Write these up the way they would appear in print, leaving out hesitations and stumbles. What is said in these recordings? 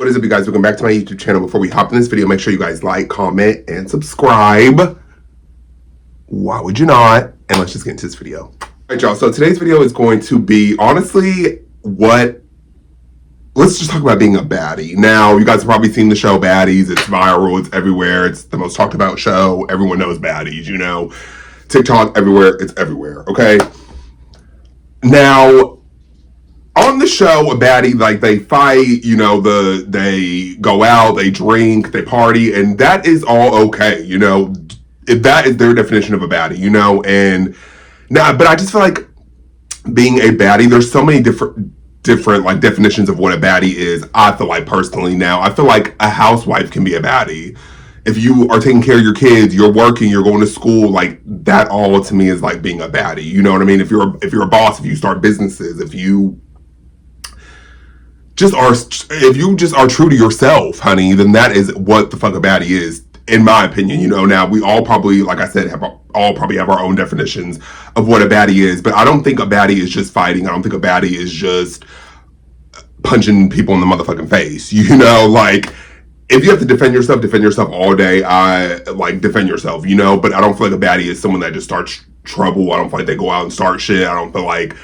What is up, you guys? Welcome back to my YouTube channel. Before we hop in this video, make sure you guys like, comment, and subscribe. Why would you not? And let's just get into this video. All right, y'all. So today's video is going to be, honestly, let's just talk about being a baddie. Now, you guys have probably seen the show Baddies. It's viral. It's everywhere. It's the most talked about show. Everyone knows Baddies, you know. TikTok, everywhere. It's everywhere, okay? Now, on the show, a baddie, like, they fight, you know, they go out, they drink, they party, and that is all okay, you know, if that is their definition of a baddie, you know. And now, but I just feel like being a baddie, there's so many different like definitions of what a baddie is. I feel like personally now, I feel like a housewife can be a baddie. If you are taking care of your kids, you're working, you're going to school, like, that all to me is like being a baddie, you know what I mean? If you're a boss, if you start businesses, if you just are true to yourself, honey, then that is what the fuck a baddie is, in my opinion. You know, now we all probably, like I said, have our own definitions of what a baddie is, but I don't think a baddie is just fighting. I don't think a baddie is just punching people in the motherfucking face. You know, like, if you have to defend yourself all day. Defend yourself, you know, but I don't feel like a baddie is someone that just starts trouble. I don't feel like they go out and start shit. I don't feel like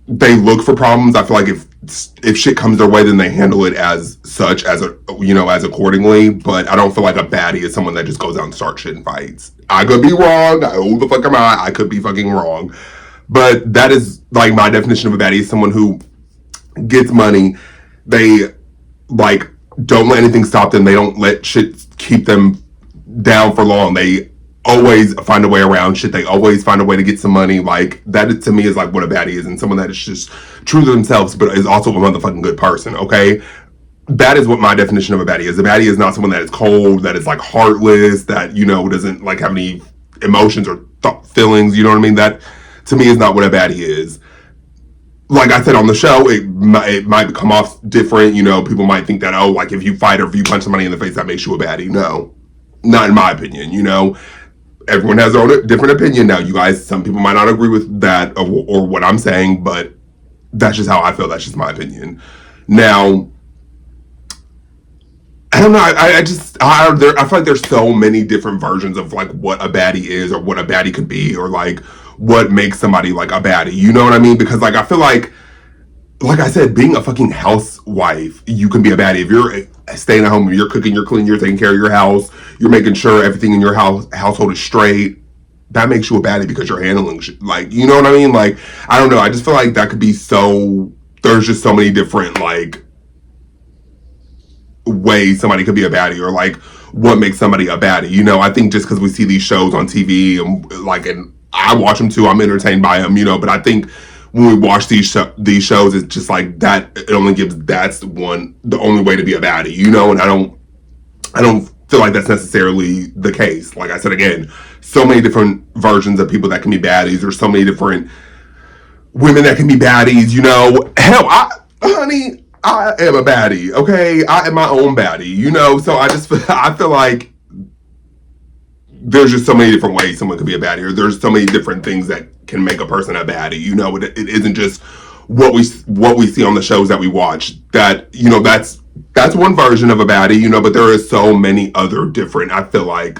they look for problems. I feel like if shit comes their way, then they handle it as such, as accordingly. But I don't feel like a baddie is someone that just goes out and starts shit and fights. I could be wrong. Who the fuck am I? I could be fucking wrong. But that is, like, my definition of a baddie is someone who gets money. They, like, don't let anything stop them. They don't let shit keep them down for long. They always find a way around shit. They always find a way to get some money. Like, that to me is like what a baddie is, and someone that is just true to themselves, but is also a motherfucking good person, okay? That is what my definition of a baddie is. A baddie is not someone that is cold, that is, like, heartless, that, you know, doesn't, like, have any emotions or feelings, you know what I mean? That, to me, is not what a baddie is. Like I said on the show, it might come off different, you know. People might think that, oh, like, if you fight or if you punch somebody in the face, that makes you a baddie. No, not in my opinion, you know. Everyone has their own different opinion. Now, you guys, some people might not agree with that or what I'm saying, but that's just how I feel. That's just my opinion. Now, I don't know. I feel like there's so many different versions of, like, what a baddie is or what a baddie could be, or, like, what makes somebody, like, a baddie. You know what I mean? Because, like, I feel like I said, being a fucking housewife, you can be a baddie. If you're staying at home, you're cooking, you're cleaning, you're taking care of your house, you're making sure everything in your household is straight, that makes you a baddie because you're handling shit. Like, you know what I mean? Like, I don't know. I just feel like that could be there's just so many different, like, ways somebody could be a baddie, or, like, what makes somebody a baddie. You know, I think just because we see these shows on TV and I watch them too, I'm entertained by them, you know, but I think when we watch these shows, it's just like that. It only gives the only way to be a baddie, you know. And I don't feel like that's necessarily the case. Like I said again, so many different versions of people that can be baddies. There's so many different women that can be baddies, you know. Hell, honey, I am a baddie. Okay, I am my own baddie, you know. So I feel like there's just so many different ways someone could be a baddie, or there's so many different things that can make a person a baddie. You know, it isn't just what we see on the shows that we watch. That, you know, that's one version of a baddie, you know, but there is so many other different, I feel like,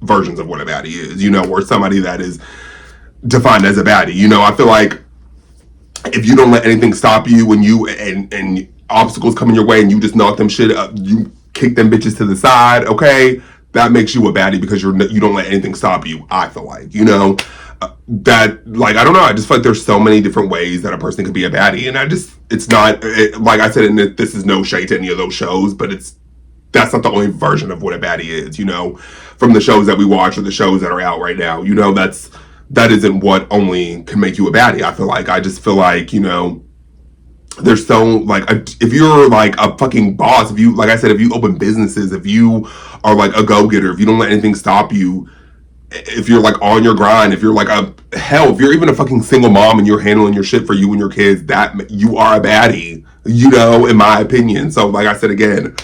versions of what a baddie is, you know, or somebody that is defined as a baddie. You know, I feel like if you don't let anything stop you when you and obstacles come in your way and you just knock them shit up, you kick them bitches to the side, okay? That makes you a baddie because you don't let anything stop you, I feel like, you know. That, like, I don't know, I just feel like there's so many different ways that a person could be a baddie, and it's not, like I said, and this is no shade to any of those shows, but that's not the only version of what a baddie is, you know, from the shows that we watch or the shows that are out right now, you know. That isn't what only can make you a baddie, I feel like. I just feel like, you know, there's so, like, if you're, like, a fucking boss, if you, like I said, if you open businesses, if you are, like, a go-getter, if you don't let anything stop you, if you're, like, on your grind, if you're, like, if you're even a fucking single mom and you're handling your shit for you and your kids, that you are a baddie, you know, in my opinion. So, like I said again,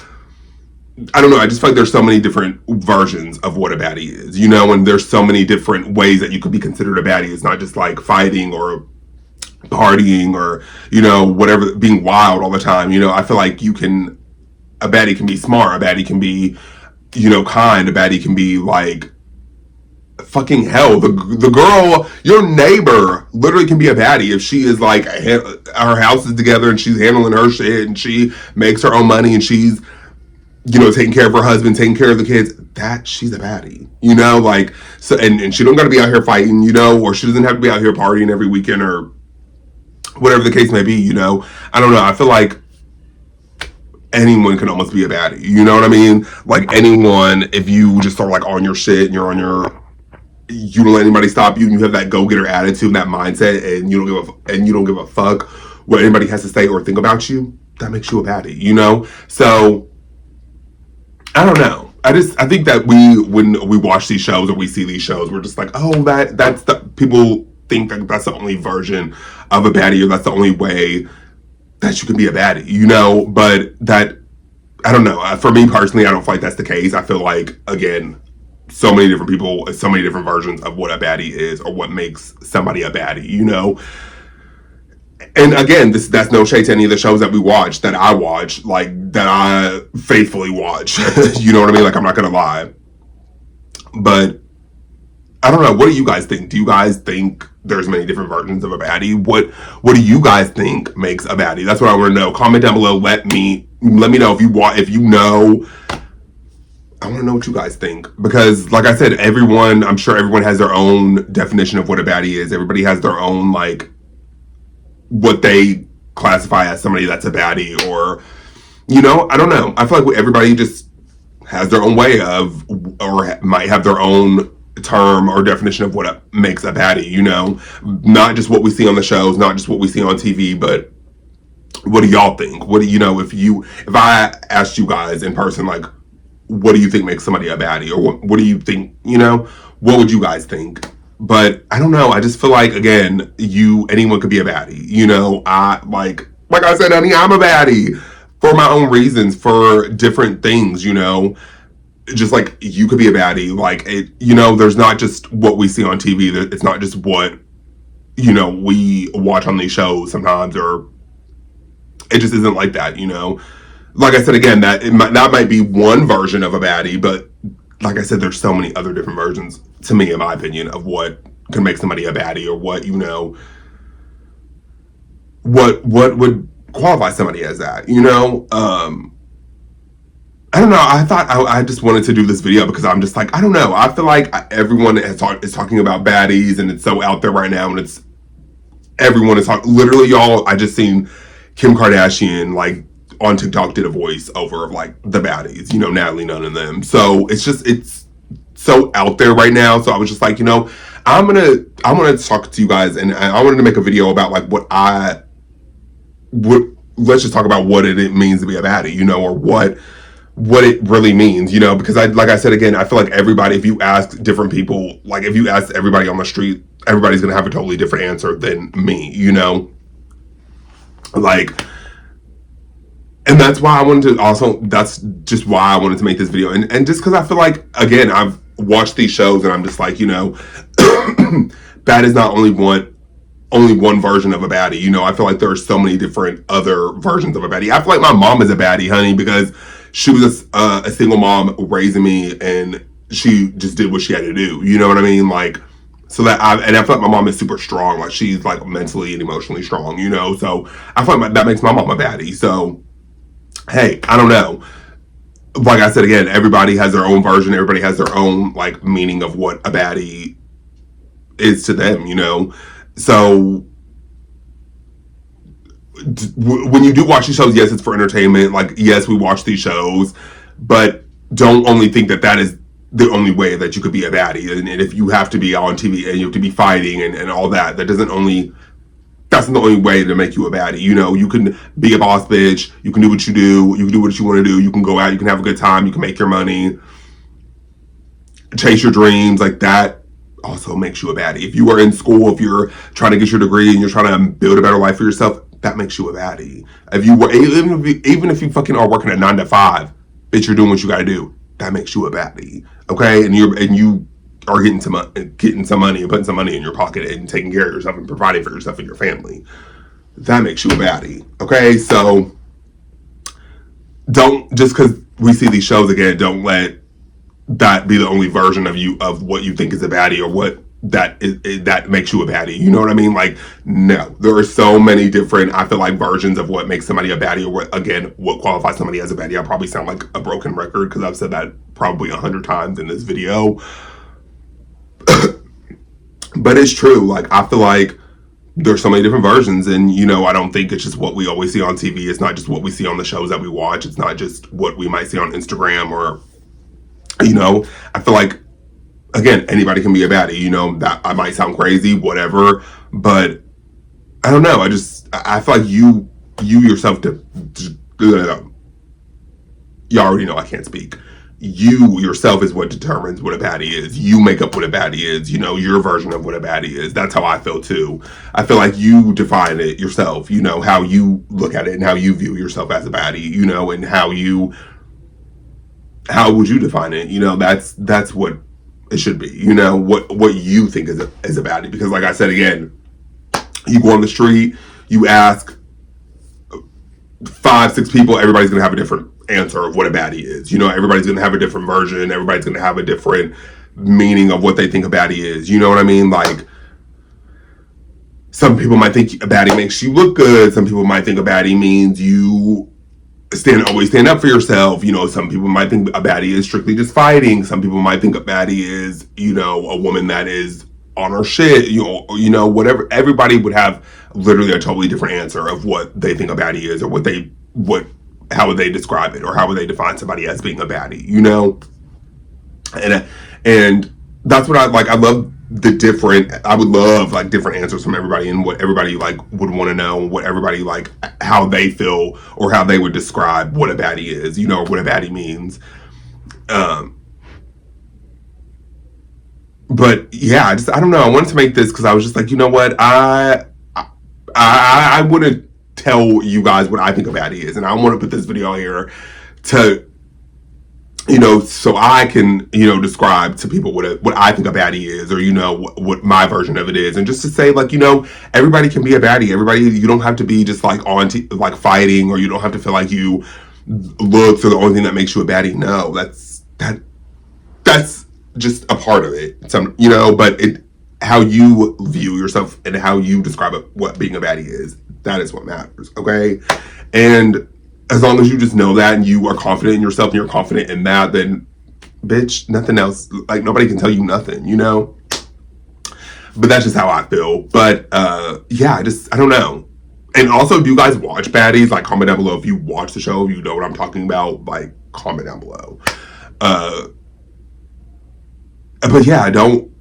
I don't know, I just feel like there's so many different versions of what a baddie is, you know, and there's so many different ways that you could be considered a baddie. It's not just, like, fighting or partying or, you know, whatever, being wild all the time. You know, I feel like you can a baddie can be smart, a baddie can be, kind, a baddie can be like, fucking hell, the girl, your neighbor, literally can be a baddie if she is like, her house is together and she's handling her shit and she makes her own money and she's, taking care of her husband, taking care of the kids. That she's a baddie, like, so, and she don't got to be out here fighting, or she doesn't have to be out here partying every weekend or whatever the case may be. I don't know. I feel like anyone can almost be a baddie. You know what I mean? Like anyone, if you just are like on your shit and you're on your, you don't let anybody stop you, and you have that go-getter attitude and that mindset, and you don't give a fuck what anybody has to say or think about you, that makes you a baddie, So I don't know. I think that when we watch these shows or we see these shows, we're just like, oh, that's the, people think that that's the only version of a baddie, or that's the only way that you can be a baddie, but that, I don't know. For me personally, I don't feel like that's the case. I feel like, again, so many different people, so many different versions of what a baddie is or what makes somebody a baddie, And again, that's no shade to any of the shows that we watch, that I watch, like, that I faithfully watch. You know what I mean? Like, I'm not gonna lie. But I don't know. What do you guys think? Do you guys think there's many different versions of a baddie? What do you guys think makes a baddie? That's what I want to know. Comment down below. Let me know if you know. I want to know what you guys think, because like I said, I'm sure everyone has their own definition of what a baddie is. Everybody has their own, like, what they classify as somebody that's a baddie, or, I don't know. I feel like everybody just has their own way of, or might have their own term or definition of what makes a baddie, not just what we see on the shows, not just what we see on TV, but what do y'all think? What do if I asked you guys in person, like, what do you think makes somebody a baddie, or what do you think, what would you guys think? But I don't know. I just feel like, again, anyone could be a baddie. I like I said, honey, I'm a baddie for my own reasons, for different things, just like you could be a baddie. Like, there's not just what we see on TV. It's not just what, we watch on these shows sometimes, or it just isn't like that, Like I said, again, that might be one version of a baddie, but like I said, there's so many other different versions, to me, in my opinion, of what can make somebody a baddie, or what, what would qualify somebody as that, I don't know. I thought I just wanted to do this video because I'm just like, I don't know. I feel like everyone is talking about baddies, and it's so out there right now, and everyone is talking. Literally, y'all, I just seen Kim Kardashian, like, on TikTok did a voice over of, like, the baddies, Natalie Nunn and them. So it's so out there right now. So I was just like, I want to talk to you guys, and I wanted to make a video about, like, let's just talk about what it means to be a baddie, or what it really means, because like I said, again, I feel like everybody, if you ask different people, like, if you ask everybody on the street, everybody's going to have a totally different answer than me, like, and that's why that's just why I wanted to make this video. And just because I feel like, again, I've watched these shows and I'm just like, that is not only one version of a baddie, I feel like there are so many different other versions of a baddie. I feel like my mom is a baddie, honey, because she was a single mom raising me, and she just did what she had to do. You know what I mean? Like, so that I feel like my mom is super strong. Like, she's, like, mentally and emotionally strong, so I feel like that makes my mom a baddie. So, hey, I don't know. Like I said, again, everybody has their own version. Everybody has their own, like, meaning of what a baddie is to them, So when you do watch these shows, yes, it's for entertainment. Like, yes, we watch these shows, but don't only think that is the only way that you could be a baddie. And if you have to be on TV and you have to be fighting and all that, that's not the only way to make you a baddie. You can be a boss bitch. You can do what you do. You can do what you want to do. You can go out. You can have a good time. You can make your money. Chase your dreams. Like, that also makes you a baddie. If you are in school, if you're trying to get your degree and you're trying to build a better life for yourself, that makes you a baddie. Even if you fucking are working at 9 to 5, bitch, you're doing what you gotta do. That makes you a baddie. Okay? And you are getting some money and putting some money in your pocket and taking care of yourself and providing for yourself and your family. That makes you a baddie. Okay? So don't, just because we see these shows again, don't let that be the only version of what you think is a baddie, or what that makes you a baddie. You know what I mean? Like, no, there are so many different, I feel like, versions of what makes somebody a baddie, or what qualifies somebody as a baddie. I probably sound like a broken record because I've said that probably 100 times in this video. But it's true. Like, I feel like there's so many different versions, and I don't think it's just what we always see on TV. It's not just what we see on the shows that we watch. It's not just what we might see on Instagram, or I feel like, again, anybody can be a baddie. That I might sound crazy, whatever, but I don't know. I feel like you yourself you already know I can't speak. You yourself is what determines what a baddie is. You make up what a baddie is. Your version of what a baddie is. That's how I feel too. I feel like you define it yourself. How you look at it and how you view yourself as a baddie. And how would you define it? That's what it should be. What you think is a baddie. Because, like I said again, you go on the street, you ask 5-6 people, everybody's gonna have a different answer of what a baddie is. Everybody's gonna have a different version. Everybody's gonna have a different meaning of what they think a baddie is. You know what I mean? Like, some people might think a baddie makes you look good. Some people might think a baddie means you always stand up for yourself. Some people might think a baddie is strictly just fighting. Some people might think a baddie is, a woman that is on her shit, whatever. Everybody would have literally a totally different answer of what they think a baddie is, or how would they describe it, or how would they define somebody as being a baddie, and that's what I like. I love I would love like different answers from everybody, and what everybody like would want to know, what everybody like, how they feel, or how they would describe what a baddie is, or what a baddie means. But yeah, I don't know. I wanted to make this because I was just like, you know what, I want to tell you guys what I think a baddie is, and I want to put this video here to, so I can, describe to people what I think a baddie is, or, what my version of it is. And just to say, like, everybody can be a baddie. Everybody, you don't have to be just like like fighting, or you don't have to feel like looks are the only thing that makes you a baddie. No, that's just a part of it. But how you view yourself and how you describe what being a baddie is, that is what matters. Okay. And as long as you just know that, and you are confident in yourself, and you're confident in that, then bitch, nothing else, like, nobody can tell you nothing, but that's just how I feel. But yeah, I don't know. And also, do you guys watch Baddies? Like, comment down below if you watch the show, if you know what I'm talking about. Like, comment down below. But yeah, don't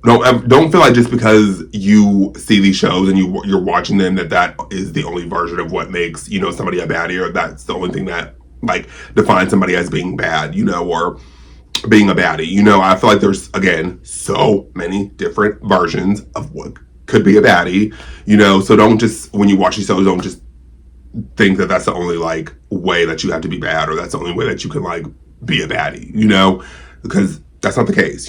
feel like just because you see these shows and you're watching them that is the only version of what makes somebody a baddie, or that's the only thing that like defines somebody as being bad, or being a baddie. I feel like there's, again, so many different versions of what could be a baddie. So don't just, when you watch these shows, don't just think that that's the only like way that you have to be bad, or that's the only way that you can like be a baddie. Because that's not the case.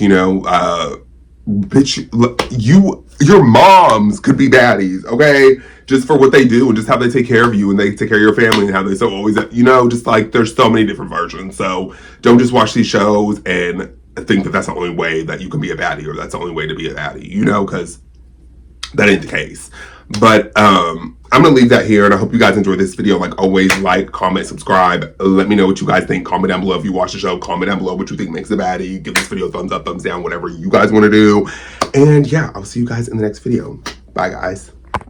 Bitch, your moms could be baddies, okay? Just for what they do, and just how they take care of you, and they take care of your family, and how they always, just like, there's so many different versions. So don't just watch these shows and think that that's the only way that you can be a baddie, or that's the only way to be a baddie, because that ain't the case. But I'm gonna leave that here, and I hope you guys enjoyed this video. Like always, like, comment, subscribe. Let me know what you guys think. Comment down below if you watch the show. Comment down below what you think makes a baddie. Give this video a thumbs up, thumbs down, whatever you guys want to do. And yeah, I'll see you guys in the next video. Bye, guys.